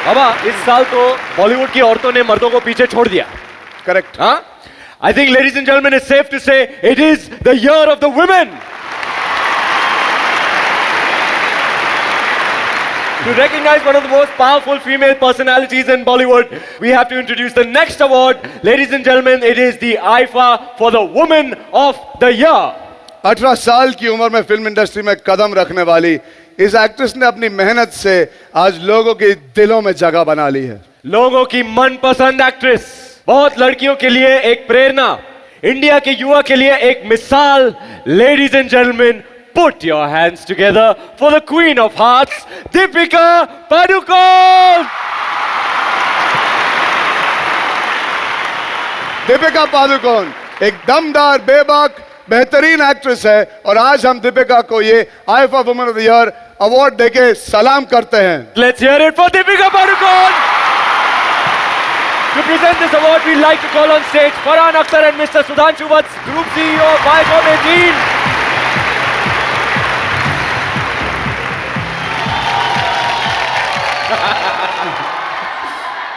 बाबा इस साल तो बॉलीवुड की औरतों ने मर्दों को पीछे छोड़ दिया. करेक्ट. हाँ? I think, ladies and gentlemen, it's safe to say it is the year of the women. To recognize one of the most powerful female personalities in Bollywood, we have to introduce the next award. Ladies and gentlemen, it is the IFA for the Woman of the Year. 18 साल की उम्र में film industry में कदम रखने वाली इस actress ने अपनी मेहनत से आज लोगों के दिलों में जगह बना ली है. लोगों की मनपसंद एक्ट्रेस, बहुत लड़कियों के लिए एक प्रेरणा, इंडिया के युवा के लिए एक मिसाल. Ladies and gentlemen, put your hands together for the Queen of Hearts, Deepika Padukone. Deepika Padukone एक दमदार, बेबाक, बेहतरीन एक्ट्रेस है और आज हम दीपिका को ये IIFA woman of the year award देके सलाम करते हैं. Let's hear it for Deepika Padukone. To present this award, we'd like to call on stage Farhan Akhtar and Mr. Sudhanshu Vats, Group CEO of Viacom 18.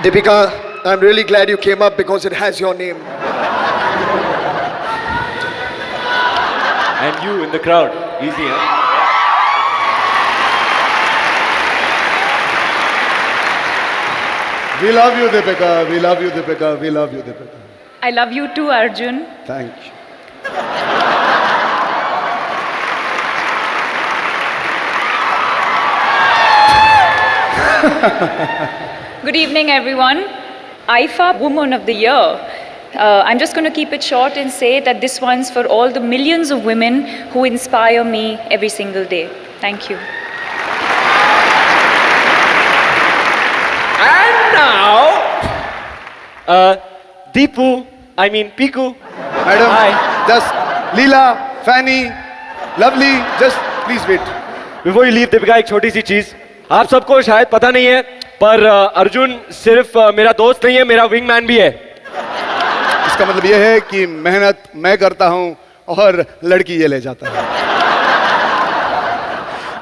Deepika, I'm really glad you came up because it has your name. And you in the crowd. Easy, huh? We love you, Deepika. We love you, Deepika. We love you, Deepika. I love you too, Arjun. Thank you. Good evening, everyone. IFA Woman of the Year. I'm just going to keep it short and say that this one's for all the millions of women who inspire me every single day. Thank you. And now, Piku. Madam, Hi. just Leela, Fanny, lovely. Just please wait. Before you leave, Deepika, एक छोटी सी चीज आप सबको शायद पता नहीं है, पर अर्जुन सिर्फ मेरा दोस्त नहीं है, मेरा विंगमैन भी है. इसका मतलब ये है कि मेहनत मैं करता हूँ और लड़की ये ले जाता है.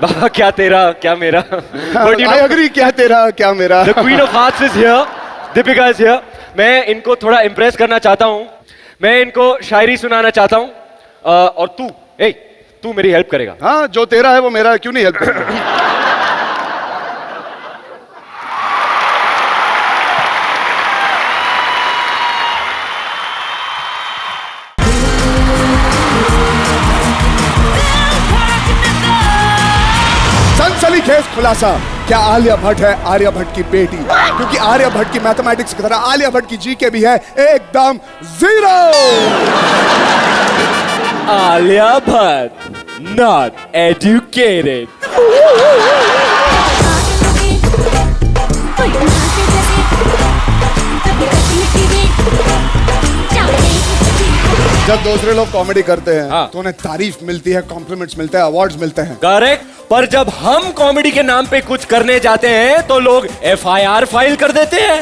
बाबा क्या तेरा क्या मेरा. But you I know, agree, क्या तेरा क्या मेरा. the Queen of Hearts is here. Deepika is here. मैं इनको थोड़ा इम्प्रेस करना चाहता हूँ. मैं इनको शायरी सुनाना चाहता हूँ. और तू मेरी हेल्प करेगा. हाँ, जो तेरा है वो मेरा है, क्यों नहीं हेल्प करेगा. सनसनीखेज खुलासा, क्या आलिया भट्ट है आर्या भट्ट की बेटी? क्योंकि आर्या भट्ट की मैथमेटिक्स की तरह आलिया भट्ट की जीके भी है एकदम 0. Alia Bhatt not educated. जब दूसरे लोग कॉमेडी करते हैं हाँ. तो उन्हें तारीफ मिलती है, कॉम्प्लीमेंट्स मिलते हैं, अवार्ड्स मिलते हैं. करेक्ट. पर जब हम कॉमेडी के नाम पे कुछ करने जाते हैं तो लोग FIR फाइल कर देते हैं.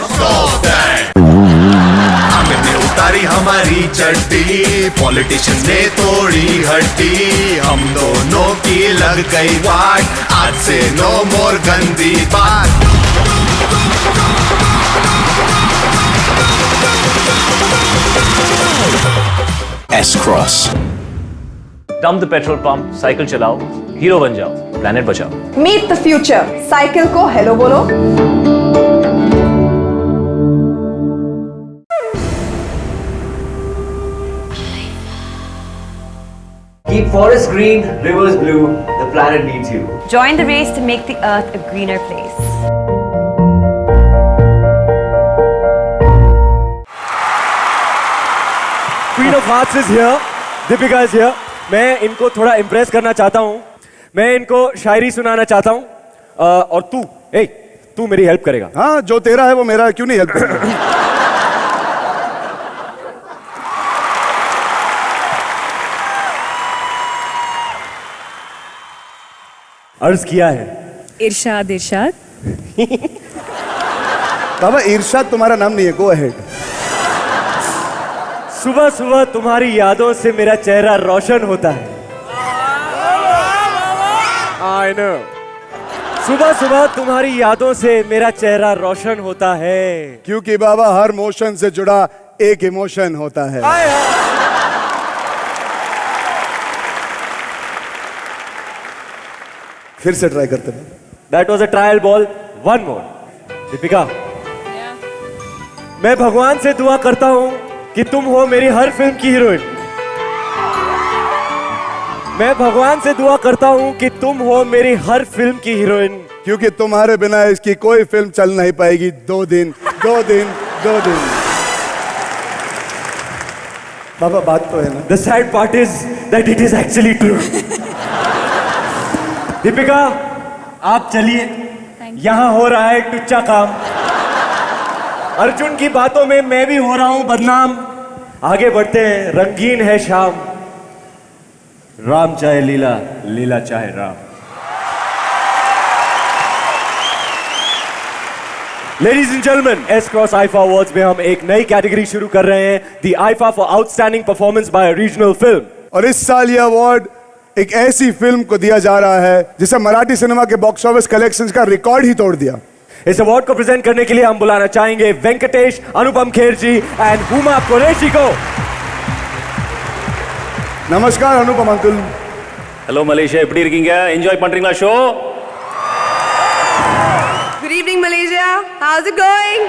हमने उतारी हमारी चड्डी, पॉलिटिशियन ने तोड़ी हड्डी, हम दोनों की लग गई वाट, आज से नो मोर गंदी बात. S-Cross. Dump the petrol pump, cycle चलाओ, हीरो बन जाओ, प्लेनेट बचाओ. मीट द फ्यूचर, साइकिल को हेलो बोलो. Keep forests green, rivers blue, the planet needs you. Join the race to make the earth a greener place. Queen of Hearts is here. Deepika is here. मैं इनको थोड़ा impress करना चाहता हूँ. मैं इनको शायरी सुनाना चाहता हूँ. और तू मेरी हेल्प करेगा. हाँ, जो तेरा है वो मेरा है, क्यों नहीं हेल्प करेगा. अर्ज किया है. इरशाद इरशाद. बाबा इरशाद तुम्हारा नाम नहीं है, गो अहेड. सुबह सुबह तुम्हारी यादों से मेरा चेहरा रोशन होता है. I know. सुबह सुबह तुम्हारी यादों से मेरा चेहरा रोशन होता है। क्योंकि बाबा हर मोशन से जुड़ा एक इमोशन होता है। फिर से ट्राई करते हैं। That was a trial ball. One more. Deepika, मैं भगवान से दुआ करता हूं कि तुम हो मेरी हर फिल्म की हीरोइन। मैं भगवान से दुआ करता हूं कि तुम हो मेरी हर फिल्म की हीरोइन। क्योंकि तुम्हारे बिना इसकी कोई फिल्म चल नहीं पाएगी। 2 दिन। बाबा बात तो है ना। The sad part is that it is actually true. Deepika, आप चलिए, यहां हो रहा है टुच्चा काम। अर्जुन की बातों में मैं भी हो रहा हूं बदनाम। आगे बढ़ते हैं, रंगीन है शाम। राम चाहे लीला, लीला चाहे Ram. Ladies and gentlemen, S Cross IFA Awards में हम एक नई कैटेगरी शुरू कर रहे हैं, The IFA for Outstanding Performance by a Regional Film। और इस साल ये अवार्ड एक ऐसी फिल्म को दिया जा रहा है जिसे मराठी सिनेमा के बॉक्स ऑफिस कलेक्शंस का रिकॉर्ड ही तोड़ दिया। इस अवार्ड को प्रेजेंट करने के लिए हम बुलाना चाहेंगे वेंकटेश अनुपम खेर जी एंड हुमा कुरैशी को। नमस्कार अनुपम अंकल। Hello Malaysia, எப்படி இருக்கீங்க? என்ஜாய் பண்றீங்களா show? Good evening, Malaysia. How's it going?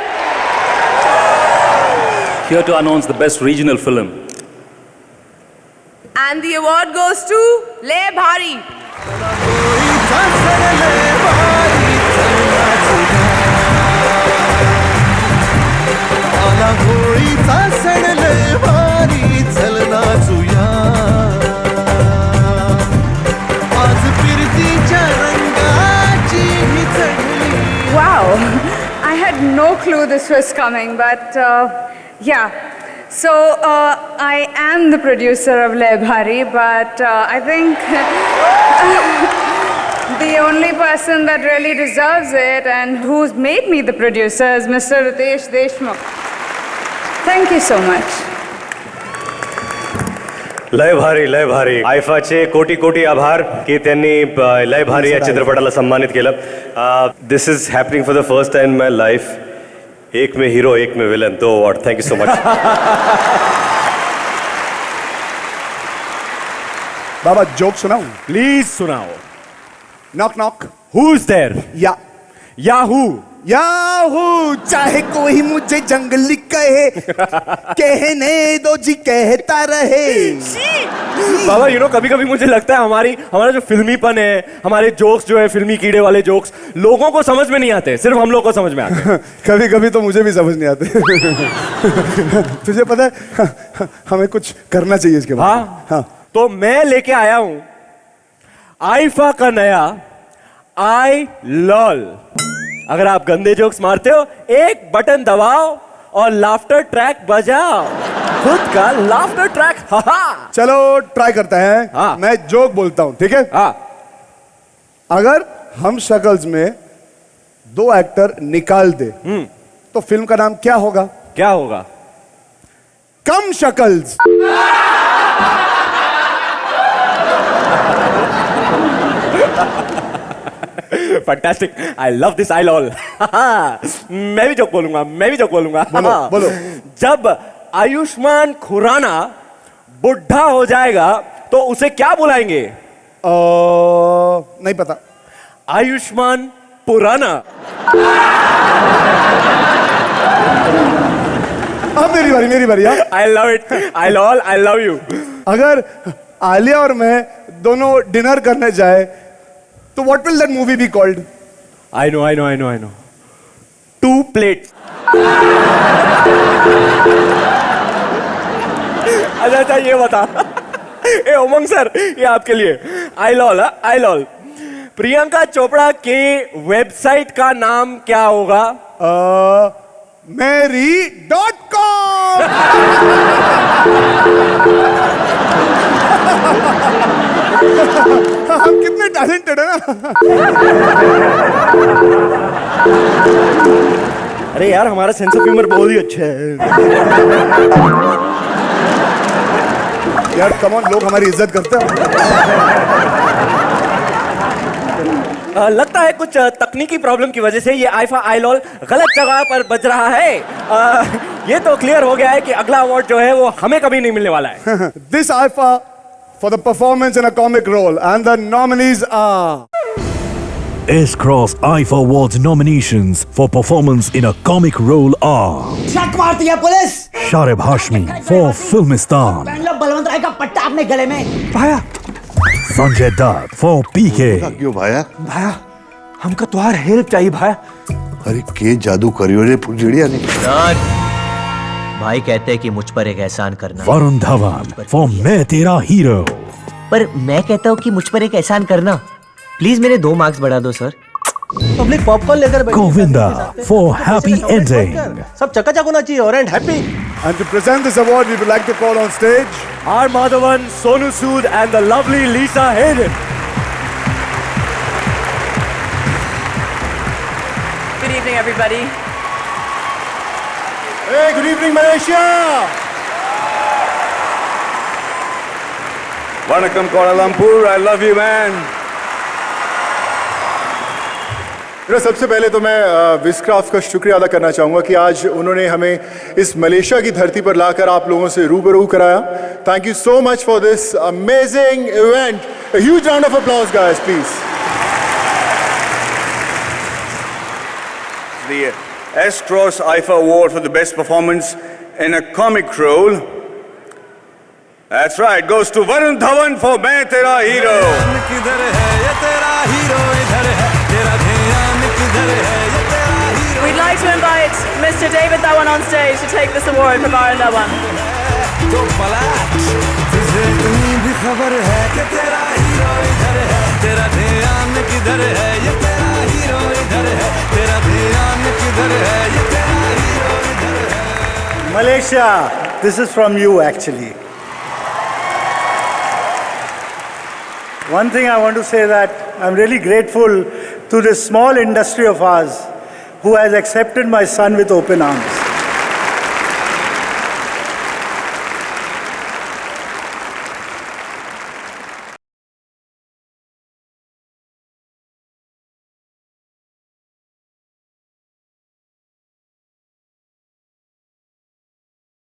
Here to announce the best regional film. And the award goes to Le Bhari. Wow, I had no clue this was coming, but yeah. So I am the producer of Le Bhari, but I think the only person that really deserves it and who's made me the producer is Mr. Ritesh Deshmukh. Thank you so much. लय भारी आयफाचे कोटी कोटी आभार की त्यांनी लय भारी या चित्रपटाला सन्मानित केलं। This is happening for the first time in my life. एक में हीरो, एक में villain, 2 award. Thank you so much. बाबा जोक सुनाऊं? प्लीज सुनाओ। Knock knock. Who is there? Yahoo चाहे कोई मुझे जंगली कहे, कहने दो जी कहता रहे। बाबा यू नो कभी कभी मुझे लगता है हमारा जो फिल्मीपन है, हमारे जोक्स जो है फिल्मी कीड़े वाले जोक्स लोगों को समझ में नहीं आते, सिर्फ हम लोग को समझ में आते हैं। कभी कभी तो मुझे भी समझ नहीं आते। तुझे पता है हमें कुछ करना चाहिए इसके बाद। हाँ, तो मैं लेके आया हूं आईफा का नया आई लॉल। अगर आप गंदे जोक्स मारते हो, एक बटन दबाओ और लाफ्टर ट्रैक बजाओ, खुद का लाफ्टर ट्रैक। चलो ट्राई करते हैं। हाँ। मैं जोक बोलता हूं, ठीक है? हाँ। अगर हम शक्ल्स में 2 एक्टर निकाल दे तो फिल्म का नाम क्या होगा? क्या होगा? कम शक्ल्स। Fantastic, I love this I lol. मैं भी जोक बोलूंगा। बोलो। जब आयुष्मान खुराना बुढ़ा हो जाएगा तो उसे क्या बुलाएंगे? नहीं पता। आयुष्मान पुराना। अब मेरी बारी। I love it. I love you. अगर आलिया और मैं दोनों डिनर करने जाए तो what will that movie be called? I know 2 plates। अच्छा ये बता। ए उमंग सर, ये आपके लिए आई लॉल। प्रियंका चोपड़ा के वेबसाइट का नाम क्या होगा? Mary.com। हम कितने टैलेंटेड है ना। अरे यार हमारा सेंस ऑफ ह्यूमर बहुत ही अच्छा है यार। कम ऑन, लोग हमारी इज्जत करते हैं। लगता है कुछ तकनीकी प्रॉब्लम की वजह से ये आईफा आईलॉल गलत जगह पर बज रहा है। ये तो क्लियर हो गया है कि अगला अवार्ड जो है वो हमें कभी नहीं मिलने वाला है। This IFA for the performance in a comic role, and the nominees are S-Cross IFA Awards nominations for performance in a comic role are शट मारती है पुलिस। Sharib Hashmi for Filmistan, Balwant Rai का पट्टा अपने गले में। भाया Sanjay Dutt for PK, क्यों भाया? भाया हमको तुम्हार हेल्प चाहिए भाया। अरे के जादू करियो रे फुलझड़िया ने। भाई कहते हैं कि मुझ पर एक एहसान करना। Varun Dhawan for मैं तेरा हीरो, पर मैं कहता हूँ कि मुझ पर एक एहसान करना। प्लीज मेरे 2 मार्क्स बढ़ा दो सर। पब्लिक पॉपकॉर्न लेकर Govinda for Happy Ending, सब चकाचक होना चाहिए और and happy. and to present this award, we would like to call on stage R. Madhavan, Sonu Sood, and the lovely Lisa Hayden. Good evening, everybody. Hey, good evening, Malaysia. Vanakkam Kuala Lumpur, I love you man. सबसे पहले तो मैं विस्क्राफ्ट का शुक्रिया अदा करना चाहूँगा कि आज उन्होंने हमें इस मलेशिया की धरती पर लाकर आप लोगों से रूबरू कराया। Thank you so much for this amazing event. A huge round of applause, guys, please. The S-Cross IFA Award for the best performance in a comic role. That's right, goes to Varun Dhawan for मैं तेरा hero. किधर है ये तेरा hero, इधर है तेरा ध्यान, किधर है ये तेरा hero. We'd like to invite Mr. David Dhawan on stage to take this award for Varun Dhawan. तो पलट तुझे इतनी भी खबर है कि तेरा हीरो इधर है, तेरा ध्यान किधर है ये तेरा हीरो इधर है, तेरा ध्यान किधर है ये तेरा हीरो इधर है। Malaysia, this is from you actually. One thing I want to say that I'm really grateful to this small industry of ours who has accepted my son with open arms.